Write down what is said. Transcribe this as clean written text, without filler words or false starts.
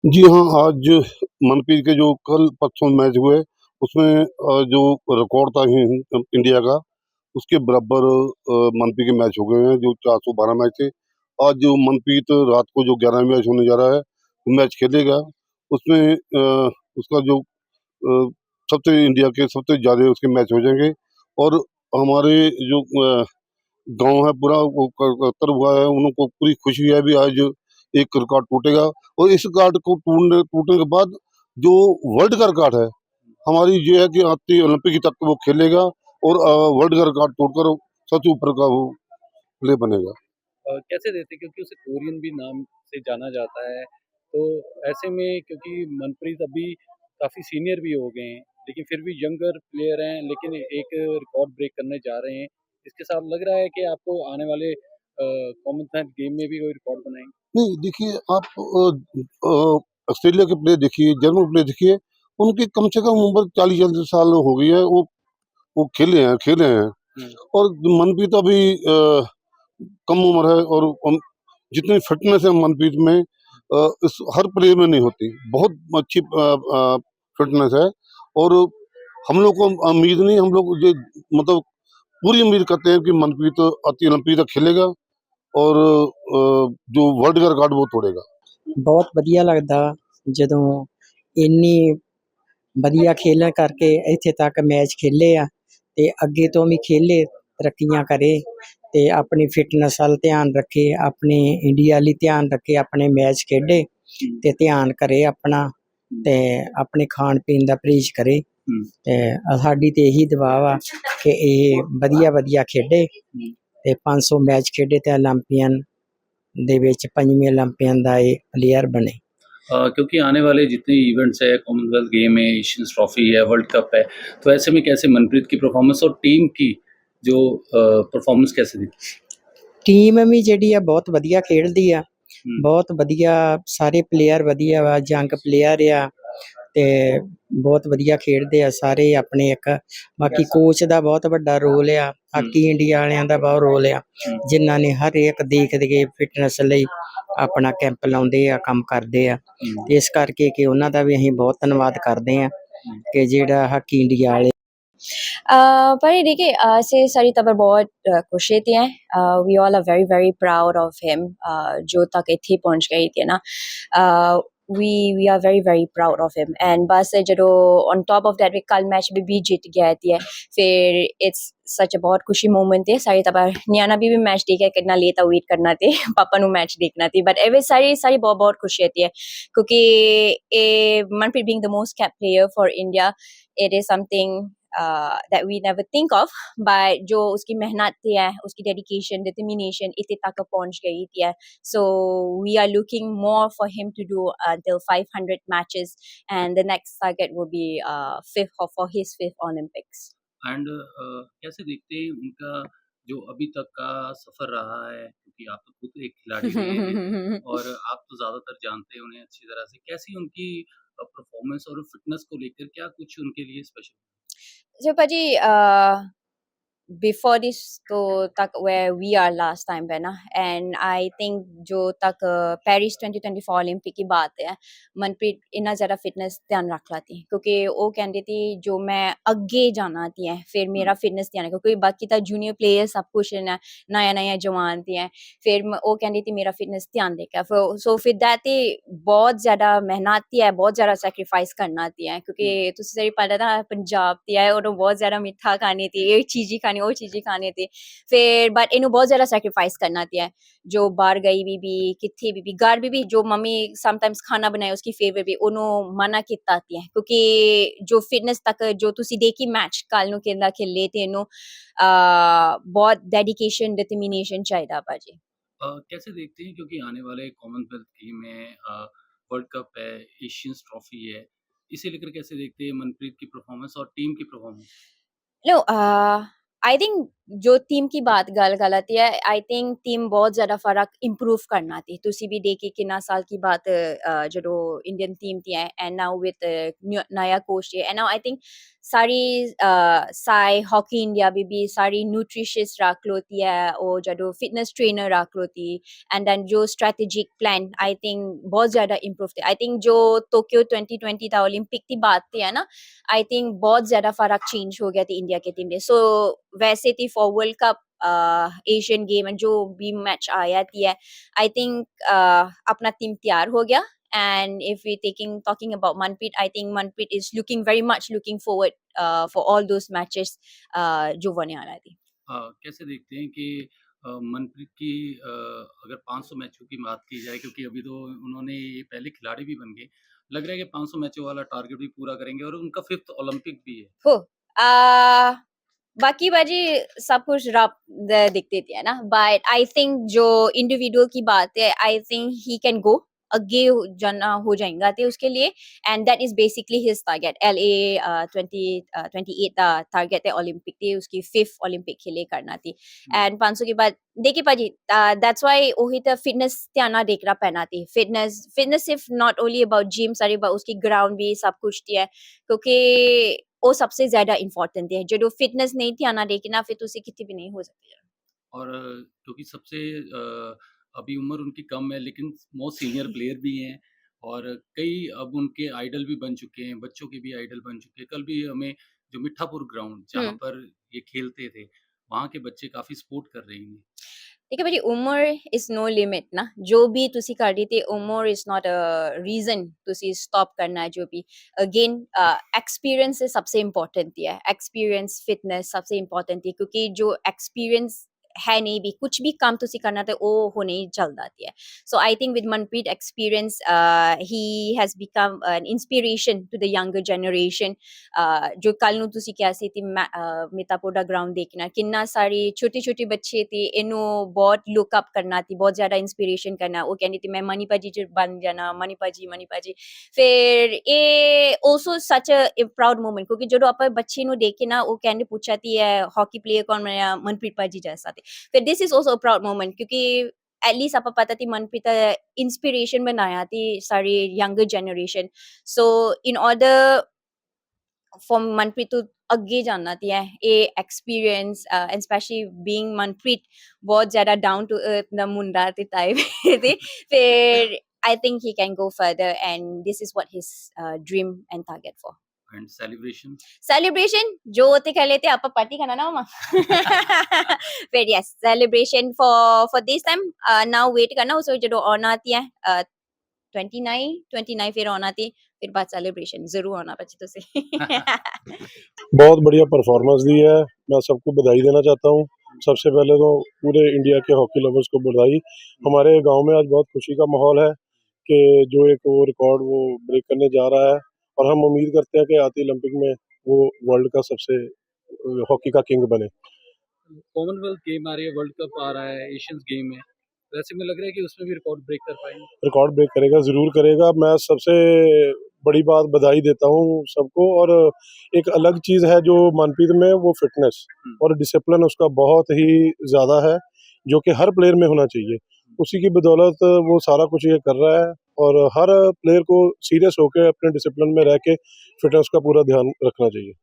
जी हाँ, आज मनप्रीत के जो कल परसों मैच हुए, उसमें जो रिकॉर्ड था इंडिया का, उसके बराबर मनप्रीत के मैच हो गए हैं, जो 412 मैच थे। आज जो मनप्रीत रात को जो 11वाँ मैच होने जा रहा है, वो मैच खेलेगा। उसमें उसका जो सबसे इंडिया के सबसे ज़्यादा उसके मैच हो जाएँगे और हमारे जो गाँव है पूरा वो कर हुआ है, उन लोग को पूरी खुशी है भी आज एक रिकॉर्ड टूटेगा और इस रिकॉर्ड को टूटने के बाद जो वर्ल्ड का रिकॉर्ड है, हमारी ये है कि आती ओलंपिक तक वो खेलेगा और वर्ल्ड का रिकॉर्ड तोड़कर सबसे ऊपर का वो प्लेयर बनेगा। कैसे देते क्योंकि उसे कोरियन भी नाम से जाना जाता है। तो ऐसे में क्योंकि मनप्रीत अभी काफ़ी सीनियर भी हो गए हैं, लेकिन फिर भी यंगर प्लेयर हैं, लेकिन एक रिकॉर्ड ब्रेक करने जा रहे हैं। इसके साथ लग रहा है कि आपको आने वाले कॉमनवेल्थ गेम में भी कोई रिकॉर्ड बनाएँगे? नहीं देखिए आप ऑस्ट्रेलिया के प्लेयर देखिए, जर्मन प्लेयर देखिए, उनकी कम से कम उम्र 40-40 साल हो गई है, वो खेले हैं हुँ। और मनप्रीत अभी कम उम्र है और जितनी फिटनेस है मनप्रीत में इस हर प्लेयर में नहीं होती। बहुत अच्छी फिटनेस है और हम लोग को उम्मीद नहीं हम लोग ये मतलब पूरी उम्मीद करते हैं कि मनप्रीत ओलंपिक तक खेलेगा और जो वर्ल्ड का रिकॉर्ड वो तोड़ेगा। ਬਹੁਤ ਵਧੀਆ ਲੱਗਦਾ ਜਦੋਂ ਇੰਨੀ ਵਧੀਆ ਖੇਲਣ ਕਰਕੇ ਇੱਥੇ ਤੱਕ ਮੈਚ ਖੇਲੇ ਆ ਤੇ ਅੱਗੇ ਤੋਂ ਵੀ ਖੇਲੇ ਤਰੱਕੀਆਂ ਕਰੇ ਤੇ ਆਪਣੀ ਫਿਟਨੈਸ ਵੱਲ ਧਿਆਨ ਰੱਖੇ ਆਪਣੇ ਇੰਡੀਆ ਲਈ ਧਿਆਨ ਰੱਖੇ ਆਪਣੇ ਮੈਚ ਖੇਡੇ ਤੇ ਧਿਆਨ ਕਰੇ ਆਪਣਾ ਤੇ ਆਪਣੇ ਖਾਣ ਪੀਣ ਦਾ ਪਰਹੇਜ਼ ਕਰੇ ਤੇ ਸਾਡੀ ਤੇ ਇਹੀ ਦੁਆ ਵਾ ਕਿ ਇਹ ਵਧੀਆ ਖੇਡੇ ਤੇ 500 ਮੈਚ ਖੇਡੇ ਤੇ ਓਲੰਪੀਅਨ ਦੇ ਵਿੱਚ ਪੰਜਵੇਂ ਓਲੰਪੀਅਨ ਦਾ ਇਹ ਪਲੇਅਰ बने। क्योंकि आने वाले जितने इवेंट्स है, कॉमनवेल्थ गेम है, एशियंस ट्रॉफी है, वर्ल्ड कप है, तो ऐसे में कैसे मनप्रीत की परफॉर्मेंस और टीम की जो परफॉर्मेंस कैसे दिखी? ਟੀਮ ਵੀ ਜਿਹੜੀ ਆ ਬਹੁਤ ਵਧੀਆ ਖੇਡਦੀ ਆ हुँ, ਬਹੁਤ ਵਧੀਆ ਸਾਰੇ ਪਲੇਅਰ ਵਧੀਆ ਵਾ ਜੰਗ ਪਲੇਅਰ ਆ ਤੇ ਬਹੁਤ ਵਧੀਆ ਖੇਡਦੇ ਆ ਸਾਰੇ ਆਪਣੇ ਇੱਕ ਬਾਕੀ ਕੋਚ ਦਾ ਬਹੁਤ ਵੱਡਾ ਰੋਲ ਆ ਹਾਕੀ ਇੰਡੀਆ ਵਾਲਿਆਂ ਦਾ ਬਹੁਤ ਰੋਲ ਆ हुँ, ਜਿਨ੍ਹਾਂ ਨੇ ਹਰ ਇੱਕ ਦੇਖਦੇ ਕੇ ਫਿਟਨੈਸ ਲਈ ਆਪਣਾ ਕੈਂਪ ਲਾਉਂਦੇ ਆ ਕੰਮ ਕਰਦੇ ਆ हुँ, ਤੇ ਇਸ ਕਰਕੇ ਕਿ ਉਹਨਾਂ ਦਾ ਵੀ ਅਸੀਂ ਬਹੁਤ ਧੰਨਵਾਦ ਕਰਦੇ ਆ हुँ। ਕਿ ਜਿਹੜਾ ਹਾਕੀ ਇੰਡੀਆ ਵਾਲੇ पर ये देखिए से सारी तबर बहुत खुशी थी हैं we all are very very proud of him जो तक इतनी पहुंच गई थी ना we are very very proud of him and बस जो on top of that we कल मैच भी जीत गया थी है फिर it's सच बहुत खुशी मोमेंट है सारी तबार नियाना भी मैच देखा कितना लेता वेट करना थे पापा नु मैच देखना थी बट एवे सारी सारी बहुत बहुत खुशी होती है क्योंकि ए Manpreet being the most capped player for India it is something that we never think of but जो उसकी मेहनत थी है उसकी डेडिकेशन डिटर्मिनेशन इतने तक पहुंच गई थी है so we are looking more for him to do until 500 matches and the next target will be fifth for his fifth Olympics. And कैसे देखते हैं उनका जो अभी तक का सफ़र रहा है क्योंकि आप तो खुद एक खिलाड़ी रहे हैं और आप तो ज़्यादातर जानते हैं उन्हें अच्छी तरह से। कैसी उनकी परफ़ॉर्मेंस और फ़िटनेस को लेकर क्या कुछ उनके लिए special? So Paji, before this तो तक where we are last time पे ना and I think जो तक पेरिस 2024 ओलंपिक की बात है मनप्रीत इतना ज़्यादा फिटनेस ध्यान रख लाती क्योंकि वो कहती थी जो मैं आगे जाना थी है फिर मेरा फिटनेस ध्यान क्योंकि बाकी था जूनियर प्लेयर सब कुछ है नया नया जवान थी हैं फिर वो कहती थी मेरा फिटनेस ध्यान देगा सो फिर दैट बहुत ज़्यादा मेहनत थी है बहुत ज़्यादा सेक्रीफाइस करना थी है क्योंकि तुझे सारी पता था पंजाब थी है और बहुत ज़्यादा मिठा खानी थी ये चीज़ी खानी वो चीज़ी खानी थी फिर बट इन्हों बहुत ज़्यादा सेक्रीफाइस करना थी है जो बाहर गई भी कितनी भी घर भी जो मम्मी समटाइम्स खाना बनाए उसकी फेवरेट भी उन्होंने मना किता थी है क्योंकि जो फिटनेस तक जो तुसी देखी मैच कल नु केंदा खेले थे इन्हों बहुत डेडिकेशन डिटर्मिनेशन चाहिए बाजी। कैसे देखते हैं क्योंकि आने वाले कॉमनवेल्थ गेम है, वर्ल्ड कप है, एशियंस ट्रॉफी है, इसे लेकर कैसे देखते हैं मनप्रीत की परफ़ॉर्मेंस और टीम की परफ़ॉर्मेंस? नो आई थिंक जो टीम की बात गलत है आई थिंक टीम बहुत ज़्यादा फर्क इंप्रूव करना थी तुसी भी देखी कितना साल की बात जो इंडियन टीम थी एंड नाउ विद नया coach and now I think सारी साई हॉकी इंडिया भी सारी न्यूट्रिशियस रख लोती है और जो फिटनेस ट्रेनर रख लोती एंड देन जो स्ट्रेटेजिक प्लान आई थिंक बहुत ज़्यादा इम्प्रूव थे आई थिंक जो टोक्यो 2020 था ओलंपिक की बात थी है ना आई थिंक बहुत ज़्यादा फर्क चेंज हो गया थी इंडिया के टीम में सो वैसे थी for world cup Asian game जो भी मैच आया थी है आई थिंक अपना टीम तैयार हो गया and if we talking about Manpreet I think Manpreet is very much looking forward for all those matches जो होने आ रहा थी कैसे देखते हैं कि मनप्रीत की अगर 500 मैचों की बात की जाए क्योंकि अभी तो उन्होंने ये पहले खिलाड़ी भी बन गए लग रहा है कि 500 मैचों वाला टारगेट भी पूरा करेंगे और उनका 5th ओलंपिक भी है हो बाकी बाजी सब कुछ रब दिखते थे है ना बट आई थिंक जो इंडिविजुअल की बात है I think he can go आगे जाना हो जाएगा थे उसके लिए and that is basically his target LA 2028 target है ओलंपिक थी उसकी 5th ओलंपिक खेले करना थी एंड 500 के बाद देखिए पाजी दैट्स व्हाई वही तो फिटनेस ध्यान देख रहा पहना थी फिटनेस सिर्फ नॉट ओनली अबाउट जिम सारी उसकी ग्राउंड भी सब कुछ थी है क्योंकि वो सबसे ज्यादा इम्पोर्टेंट है जो फिटनेस नहीं थी आना देखना फिर तो उसे कितनी भी नहीं हो सकती और क्योंकि सबसे अभी उम्र उनकी कम है लेकिन मोस्ट सीनियर प्लेयर भी हैं और कई अब उनके आइडल भी बन चुके हैं बच्चों के भी आइडल बन चुके हैं कल भी हमें जो मिठापुर ग्राउंड जहाँ पर ये खेलते थे वहाँ के बच्चे काफी सपोर्ट कर रहे हैं देखिए भाई उम्र इज नो लिमिट ना जो भी तुसी कर रही थी उम्र इज नॉट अ रीजन तुसी स्टॉप करना है जो भी अगेन एक्सपीरियंस सबसे इम्पोर्टेंट है एक्सपीरियंस फिटनेस सबसे इम्पोर्टेंट है क्योंकि जो एक्सपीरियंस है नहीं भी कुछ भी काम तुसी करना था वो होने चल जाती है so I think with Manpreet experience he has become an inspiration to the younger generation जो कल ਨੂੰ ਤੁਸੀਂ ਕਿਹਾ ਸੀ ਤੇ ਮਿਤਾਪੋਡਾ ਗਰਾਊਂਡ ਦੇਖਣਾ ਕਿੰਨਾ ਸਾਰੀ ਛੋਟੀ ਛੋਟੀ ਬੱਚੇ ਤੇ ਇਹਨੂੰ ਬਹੁਤ ਲੁੱਕ ਅਪ ਕਰਨਾ ਸੀ ਬਹੁਤ ਜ਼ਿਆਦਾ ਇਨਸਪੀਰੇਸ਼ਨ ਕਰਨਾ ਉਹ ਕਹਿੰਦੀ ਤੇ ਮੈਂ ਮਨੀ ਭਾਜੀ ਚ ਬਣ ਜਾਣਾ ਮਨੀ ਭਾਜੀ ਫਿਰ ਇਹ ਆਲਸੋ ਸੱਚ ਅ ਪ੍ਰਾਊਡ ਮੂਮੈਂਟ ਕਿਉਂਕਿ ਜਦੋਂ ਆਪਾਂ ਬੱਚੇ ਨੂੰ ਦੇਖ ਕੇ ਨਾ ਉਹ ਕਹਿੰਦੇ ਪੁੱਛਿਆ ਤੀ ਹੈ ਹਾਕੀ ਪਲੇਅਰ ਕੌਣ ਬਣਿਆ ਮਨਪ੍ਰੀਤ ਭਾਜੀ ਜੈਸਾ ਤੇ ਫਿਰ this is also a proud moment ਕਿਉਂਕਿ एटलीस्ट आप पता थी मनप्रीत इंस्पिरेशन बनाया थी सारी younger generation so in order for Manpreet तो आगे जानना थी है ये experience and specially being Manpreet बहुत ज्यादा डाउन टू अर्थ द मुंडा थे टाइप थे फिर I think he can go further and this is what his dream and target for and celebration जो होते कह लेते आप पार्टी करना ना मामा फिर yes celebration for this time now wait करना उसको जो ऑन आती है 29 फिर ऑन आती फिर बाद सेलिब्रेशन जरूर होना बच्चे तो से बहुत बढ़िया परफॉर्मेंस दी है मैं सबको बधाई देना चाहता हूँ सबसे पहले तो पूरे इंडिया के हॉकी लवर्स को बधाई हमारे गांव में आज बहुत खुशी का माहौल है कि जो एक वो रिकॉर्ड वो ब्रेक करने जा रहा है और हम उम्मीद करते हैं कि आती ओलंपिक में वो वर्ल्ड का सबसे हॉकी का किंग बने कॉमनवेल्थ गेम आ रही है वर्ल्ड कप आ रहा है एशियंस गेम है वैसे में लग रहा है कि उसमें भी रिकॉर्ड ब्रेक कर पाएंगे रिकॉर्ड ब्रेक करेगा ज़रूर करेगा मैं सबसे बड़ी बात बधाई देता हूँ सबको और एक अलग चीज़ है जो मनप्रीत में वो फिटनेस और डिसिप्लिन उसका बहुत ही ज़्यादा है जो कि हर प्लेयर में होना चाहिए उसी की बदौलत वो सारा कुछ ये कर रहा है और हर प्लेयर को सीरियस होकर अपने डिसिप्लिन में रह के फिटनेस का पूरा ध्यान रखना चाहिए